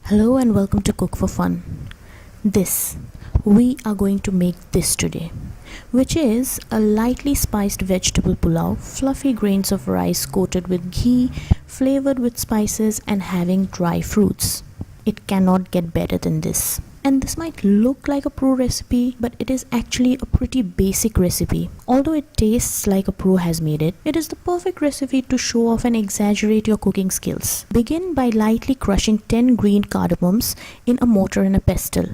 Hello and welcome to Cook for Fun. We are going to make this today, which is a lightly spiced vegetable pulao, fluffy grains of rice coated with ghee, flavored with spices and having dry fruits. It cannot get better than this. And this might look like a pro recipe, but it is actually a pretty basic recipe. Although it tastes like a pro has made it, it is the perfect recipe to show off and exaggerate your cooking skills. Begin by lightly crushing 10 green cardamoms in a mortar and a pestle.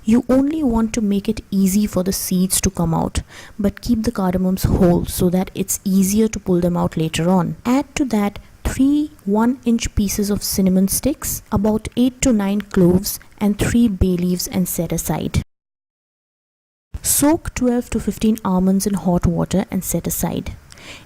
You only want to make it easy for the seeds to come out, but keep the cardamoms whole so that it's easier to pull them out later on. Add to that 3 1-inch pieces of cinnamon sticks, about 8 to 9 cloves and 3 bay leaves and set aside. Soak 12 to 15 almonds in hot water and set aside.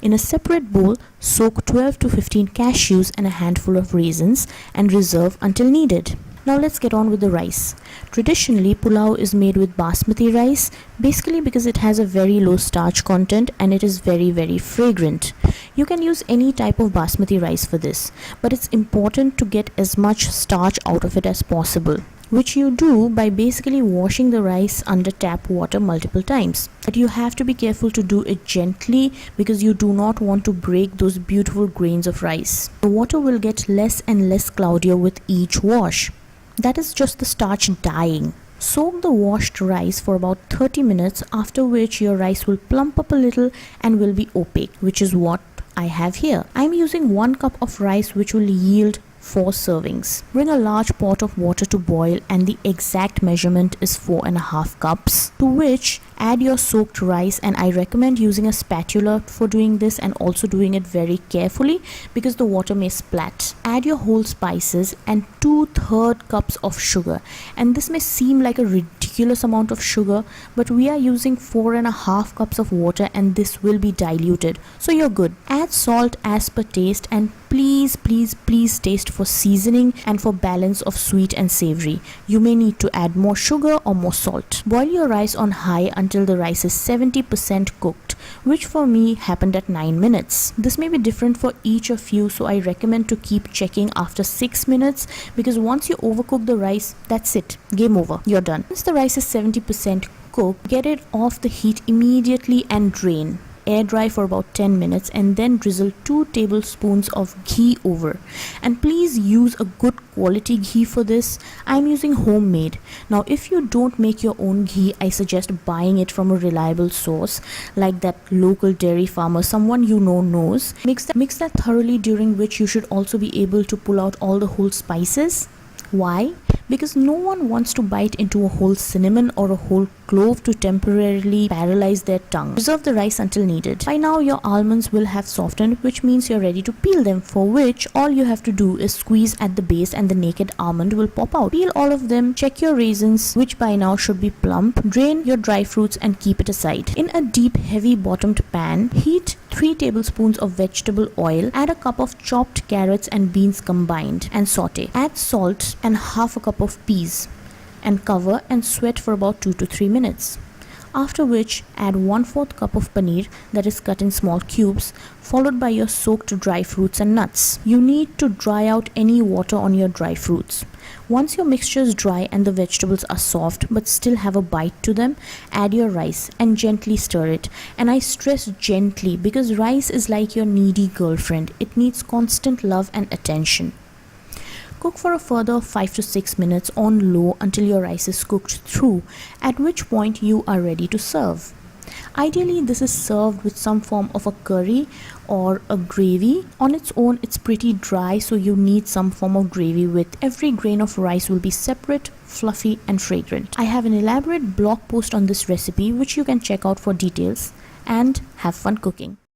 In a separate bowl, soak 12 to 15 cashews and a handful of raisins and reserve until needed. Now let's get on with the rice. Traditionally, pulao is made with basmati rice, basically because it has a very low starch content and it is very fragrant. You can use any type of basmati rice for this, but it's important to get as much starch out of it as possible, which you do by basically washing the rice under tap water multiple times. But you have to be careful to do it gently because you do not want to break those beautiful grains of rice. The water will get less and less cloudier with each wash. That is just the starch dying. Soak the washed rice for about 30 minutes, after which your rice will plump up a little and will be opaque, which is what I have here. I am using 1 cup of rice which will yield 4 servings. Bring a large pot of water to boil and the exact measurement is 4.5 cups, to which add your soaked rice, and I recommend using a spatula for doing this and also doing it very carefully because the water may splat. Add your whole spices and 2/3 cups of sugar, and this may seem like a ridiculous amount of sugar, but we are using 4.5 cups of water and this will be diluted, so you're good. Add salt as per taste and please taste for seasoning and for balance of sweet and savory. You may need to add more sugar or more salt. Boil your rice on high until the rice is 70% cooked, which for me happened at 9 minutes. This may be different for each of you, so I recommend to keep checking after 6 minutes because once you overcook the rice, that's it. Game over. You're done. Once the rice is 70% cooked, get it off the heat immediately and drain. Air dry for about 10 minutes and then drizzle 2 tablespoons of ghee over. And please use a good quality ghee for this. I'm using homemade. Now if you don't make your own ghee, I suggest buying it from a reliable source like that local dairy farmer, someone you know knows. Mix that thoroughly, during which you should also be able to pull out all the whole spices. Why? Because no one wants to bite into a whole cinnamon or a whole clove to temporarily paralyze their tongue. Reserve the rice until needed. By now your almonds will have softened, which means you're ready to peel them, for which all you have to do is squeeze at the base and the naked almond will pop out. Peel all of them, check your raisins, which by now should be plump, drain your dry fruits and keep it aside. In a deep heavy bottomed pan, heat 3 tablespoons of vegetable oil, add a cup of chopped carrots and beans combined and saute. Add salt and half a cup of peas and cover and sweat for about 2 to 3 minutes. After which add 1/4 cup of paneer that is cut in small cubes, followed by your soaked dry fruits and nuts. You need to dry out any water on your dry fruits. Once your mixture is dry and the vegetables are soft but still have a bite to them, add your rice and gently stir it. And I stress gently because rice is like your needy girlfriend. It needs constant love and attention. Cook for a further 5 to 6 minutes on low until your rice is cooked through, at which point you are ready to serve. Ideally, this is served with some form of a curry or a gravy. On its own, it's pretty dry, so you need some form of gravy with. Every grain of rice will be separate, fluffy and fragrant. I have an elaborate blog post on this recipe which you can check out for details, and have fun cooking.